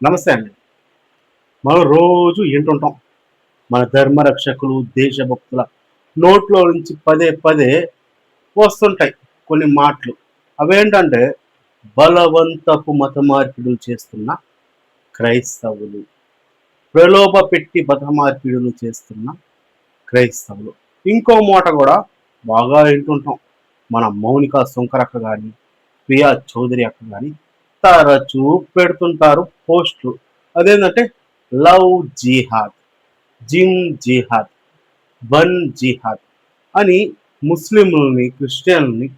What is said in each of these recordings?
నమస్తే అండి. మనం రోజు వింటుంటాం. మన ధర్మరక్షకులు, దేశభక్తుల నోట్లో నుంచి పదే పదే వస్తుంటాయి కొన్ని మాటలు. అవేంటంటే బలవంతపు మత మార్పిడులు చేస్తున్న క్రైస్తవులు, ప్రలోభ పెట్టి మత మార్పిడులు చేస్తున్న క్రైస్తవులు. ఇంకో మాట కూడా బాగా వింటుంటాం. మన మౌనిక సుంకరక్క కానీ, ప్రియా చౌదరి అక్క కానీ తరచూ పెడుతుంటారు పోస్టులు. అదేంటంటే లవ్ జిహాద్, జిమ్ జిహాద్, బన్ జిహాద్ అని ముస్లింలని, క్రిస్టియన్లని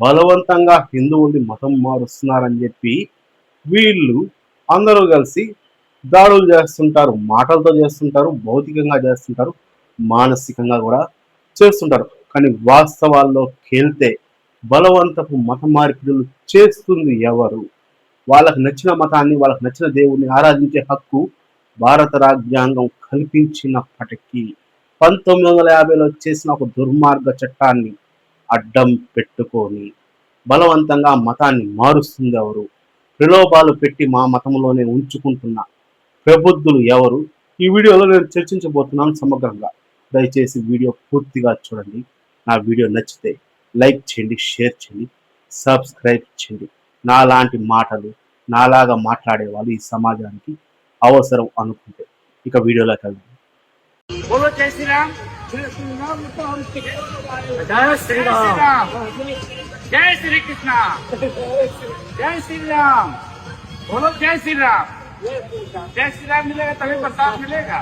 బలవంతంగా హిందువుల్ని మతం మారుస్తున్నారని చెప్పి వీళ్ళు అందరూ కలిసి దాడులు చేస్తుంటారు. మాటలతో చేస్తుంటారు, భౌతికంగా చేస్తుంటారు, మానసికంగా కూడా చేస్తుంటారు. కానీ వాస్తవాల్లో కేల్తే బలవంతపు మత మార్పిడులు చేస్తుంది ఎవరు? వాళ్ళకు నచ్చిన మతాన్ని, వాళ్ళకు నచ్చిన దేవుణ్ణి ఆరాధించే హక్కు భారత రాజ్యాంగం కల్పించినప్పటికీ 1950లో చేసిన ఒక దుర్మార్గ చట్టాన్ని అడ్డం పెట్టుకొని బలవంతంగా మతాన్ని మారుస్తుంది ఎవరు? ప్రలోభాలు పెట్టి మా మతంలోనే ఉంచుకుంటున్న ప్రబుద్ధులు ఎవరు? ఈ వీడియోలో నేను చర్చించబోతున్నాను సమగ్రంగా. దయచేసి వీడియో పూర్తిగా చూడండి. నా వీడియో నచ్చితే లైక్ చేయండి, షేర్ చేయండి, సబ్స్క్రైబ్ చేయండి. నాలాంటి మాటలు, నాలాగా మాట్లాడే వాళ్ళు ఈ సమాజానికి అవసరం అనుకుంటే. ఇక వీడియోలోకి వెళ్దాం. बोलो जय श्री राम। जय श्री राम। जय श्री राम। जय श्री कृष्ण। जय श्री राम। बोलो जय श्री राम। जय श्री राम मिलेगा तभी प्रसाद मिलेगा।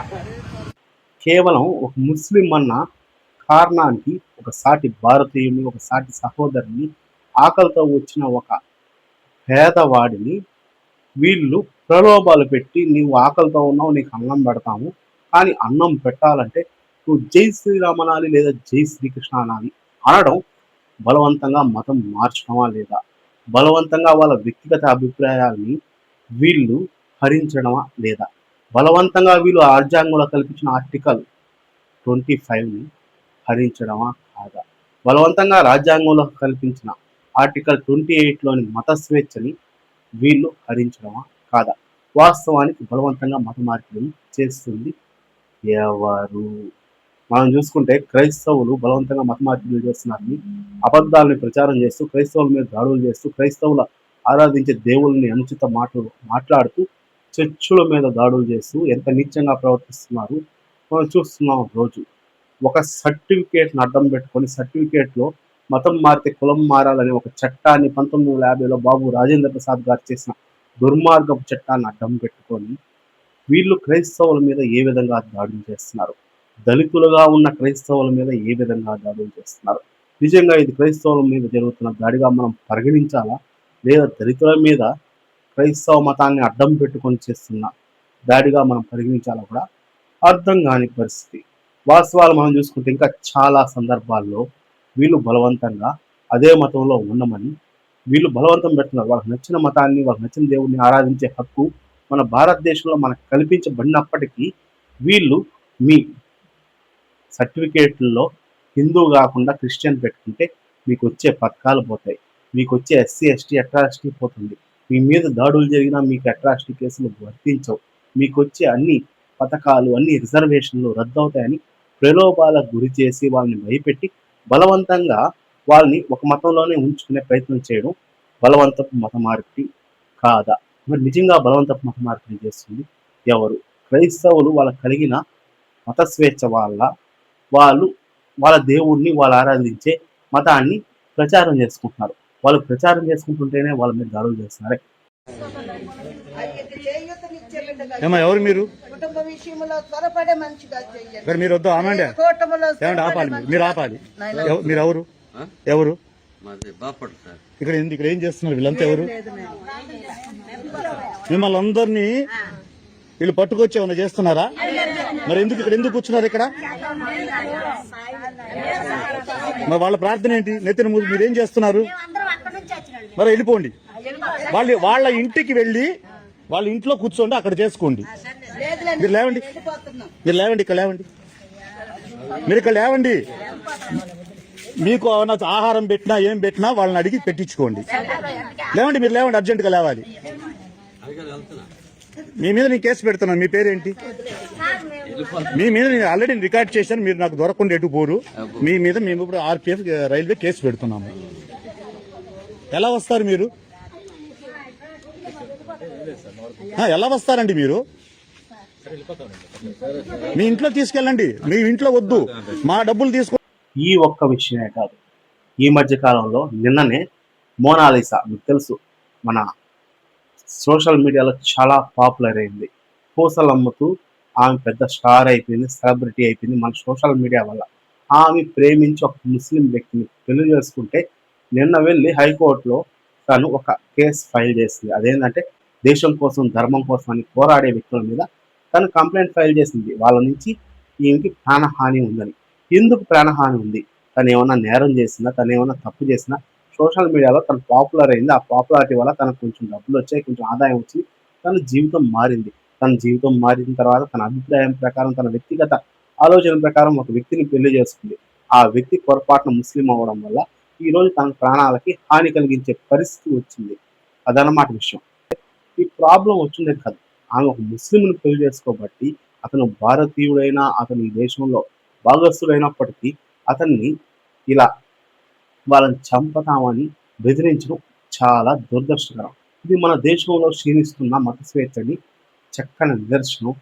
కేవలం ఒక ముస్లిం అన్న కారణానికి ఒక సాటి భారతీయుని, ఒక సాటి సహోదరుని, ఆకలితో వచ్చిన ఒక పేదవాడిని వీళ్ళు ప్రలోభాలు పెట్టి, నీవు ఆకలితో ఉన్నావు, నీకు అన్నం పెడతాము, కానీ అన్నం పెట్టాలంటే నువ్వు జై శ్రీరామ్ అనాలి లేదా జై శ్రీకృష్ణ అనాలి. అనడం బలవంతంగా మతం మార్చడమా లేదా బలవంతంగా వాళ్ళ వ్యక్తిగత అభిప్రాయాల్ని వీళ్ళు హరించడమా లేదా బలవంతంగా వీళ్ళు రాజ్యాంగంలో కల్పించిన ఆర్టికల్ 25ని హరించడమా కాదా? బలవంతంగా రాజ్యాంగంలో కల్పించిన ఆర్టికల్ 28లోని మత స్వేచ్ఛని వీళ్ళు హరించడమా కాదా? వాస్తవానికి బలవంతంగా మత మార్పిడిని చేస్తుంది ఎవరు? మనం చూసుకుంటే క్రైస్తవులు బలవంతంగా మత మార్పిడులు చేస్తున్నారని అబద్ధాలని ప్రచారం చేస్తూ, క్రైస్తవుల మీద దాడులు చేస్తూ, క్రైస్తవుల ఆరాధించే దేవుళ్ళని అనుచిత మాటలు మాట్లాడుతూ, చర్చుల మీద దాడులు చేస్తూ ఎంత నీచంగా ప్రవర్తిస్తున్నారు మనం చూస్తున్నాం రోజు. ఒక సర్టిఫికేట్ని అడ్డం పెట్టుకొని సర్టిఫికేట్లో మతం మారితే కులం మారాలనే ఒక చట్టాన్ని 1950లో బాబు రాజేంద్ర ప్రసాద్ గారు చేసిన దుర్మార్గపు చట్టాన్ని అడ్డం పెట్టుకొని వీళ్ళు క్రైస్తవుల మీద ఏ విధంగా దాడులు చేస్తున్నారు, దళితులుగా ఉన్న క్రైస్తవుల మీద ఏ విధంగా దాడులు చేస్తున్నారు. నిజంగా ఇది క్రైస్తవుల మీద జరుగుతున్న దాడిగా మనం పరిగణించాలా, లేదా దళితుల మీద క్రైస్తవ మతాన్ని అడ్డం పెట్టుకొని చేస్తున్న దాడిగా మనం పరిగణించాలా కూడా అర్థం కాని పరిస్థితి. వాస్తవాలు మనం చూసుకుంటే ఇంకా చాలా సందర్భాల్లో వీళ్ళు బలవంతంగా అదే మతంలో ఉండమని వీళ్ళు బలవంతం పెడుతున్నారు. వాళ్ళకి నచ్చిన మతాన్ని, వాళ్ళకి నచ్చిన దేవుడిని ఆరాధించే హక్కు మన భారతదేశంలో మనకు కల్పించబడినప్పటికీ వీళ్ళు మీ సర్టిఫికేట్లలో హిందూ కాకుండా క్రిస్టియన్ పెట్టుకుంటే మీకు వచ్చే పథకాలు పోతాయి, మీకు వచ్చే ఎస్సీ ఎస్టీ అట్రాసిటీ పోతుంది, మీ మీద దాడులు జరిగినా మీకు అట్రాసిటీ కేసులు వర్తించవు, మీకు వచ్చే అన్ని పథకాలు, అన్ని రిజర్వేషన్లు రద్దు అవుతాయని ప్రలోభాలకు గురి చేసి వాళ్ళని భయపెట్టి బలవంతంగా వాళ్ళని ఒక మతంలోనే ఉంచుకునే ప్రయత్నం చేయడం బలవంతపు మత మార్పిడి కాదా? మరి నిజంగా బలవంతపు మత మార్పిడి చేస్తుంది ఎవరు? క్రైస్తవులు వాళ్ళకి కలిగిన మత స్వేచ్ఛ వల్ల వాళ్ళు వాళ్ళ దేవుడిని, వాళ్ళు ఆరాధించే మతాన్ని ప్రచారం చేసుకుంటున్నారు. వాళ్ళు ప్రచారం చేసుకుంటుంటేనే వాళ్ళ మీద దాడులు చేస్తున్నారే. ఎవరు మీరు? కుటుంబ విషయంలో త్వరపడే మనిషిగా చేయండి. మీరు వద్దు ఆపండి, ఆపాలి, మీరు ఆపాలి. మీరు ఎవరు? ఎవరు ఇక్కడ ఇక్కడ ఏం చేస్తున్నారు? వీళ్ళంతా ఎవరు? మిమ్మల్ని అందరినీ వీళ్ళు పట్టుకొచ్చి ఏమైనా చేస్తున్నారా? మరి ఎందుకు ఇక్కడ ఎందుకు కూర్చున్నారు ఇక్కడ? మరి వాళ్ళ ప్రార్థన ఏంటి? నెత్తిన ముందు మీరేం చేస్తున్నారు? మరి వెళ్ళిపోండి, వాళ్ళ ఇంటికి వెళ్ళి వాళ్ళ ఇంట్లో కూర్చోండి, అక్కడ చేసుకోండి. మీరు లేవండి, మీరు లేవండి, ఇక్కడ లేవండి, మీరు ఇక్కడ లేవండి. మీకు ఆహారం పెట్టినా ఏం పెట్టినా వాళ్ళని అడిగి పెట్టించుకోండి. లేవండి, మీరు లేవండి, అర్జెంటుగా లేవాలి. మీ మీద నేను కేసు పెడుతున్నాను. మీ పేరేంటి? మీ మీద నేను ఆల్రెడీ రికార్డ్ చేశాను. మీరు నాకు దొరకకుండా ఎటు పోరు. మీ మీద మేము ఇప్పుడు ఆర్పిఎఫ్ రైల్వే కేసు పెడుతున్నాము. ఎలా వస్తారు మీరు? ఎలా వస్తారండి మీరు? మీ ఇంట్లో తీసుకెళ్ళండి. మీ ఇంట్లో వద్దు, మా డబ్బులు తీసుకో. ఈ ఒక్క విషయమే కాదు, ఈ మధ్య కాలంలో నిన్ననే మోనాలిసా, మీకు తెలుసు, మన సోషల్ మీడియాలో చాలా పాపులర్ అయింది. పూసలు అమ్ముతూ ఆమె పెద్ద స్టార్ అయిపోయింది, సెలబ్రిటీ అయిపోయింది మన సోషల్ మీడియా వల్ల. ఆమె ప్రేమించి ఒక ముస్లిం వ్యక్తిని పెళ్లి చేసుకుంటే నిన్న వెళ్ళి హైకోర్టులో తను ఒక కేసు ఫైల్ చేసింది. అదేంటంటే దేశం కోసం, ధర్మం కోసం అని పోరాడే వ్యక్తుల మీద తను కంప్లైంట్ ఫైల్ చేసింది. వాళ్ళ నుంచి ఈమెకి ప్రాణహాని ఉందని. ఎందుకు ప్రాణహాని ఉంది? తను ఏమన్నా నేరం చేసిందా? తను ఏమన్నా తప్పు చేసినా? సోషల్ మీడియాలో తను పాపులర్ అయింది. ఆ పాపులారిటీ వల్ల తనకు కొంచెం డబ్బులు వచ్చాయి, కొంచెం ఆదాయం వచ్చింది. తన జీవితం మారింది. తన జీవితం మారిన తర్వాత తన అభిప్రాయం ప్రకారం, తన వ్యక్తిగత ఆలోచన ప్రకారం ఒక వ్యక్తిని పెళ్లి చేసుకుంది. ఆ వ్యక్తి పొరపాటున ముస్లిం అవ్వడం వల్ల ఈరోజు తన ప్రాణాలకి హాని కలిగించే పరిస్థితి వచ్చింది. అదన్నమాట విషయం. ఈ ప్రాబ్లం వచ్చిందే కాదు, ఆమె ఒక ముస్లింని పెళ్లి చేసుకోబట్టి అతను భారతీయుడైనా, అతను ఈ దేశంలో భాగస్థుడైనప్పటికీ అతన్ని ఇలా వాళ్ళని చంపుతామని బెదిరించడం చాలా దురదృష్టకరం. ఇది మన దేశంలో క్షీణిస్తున్న మత స్వేచ్ఛని చక్కని నిదర్శనం.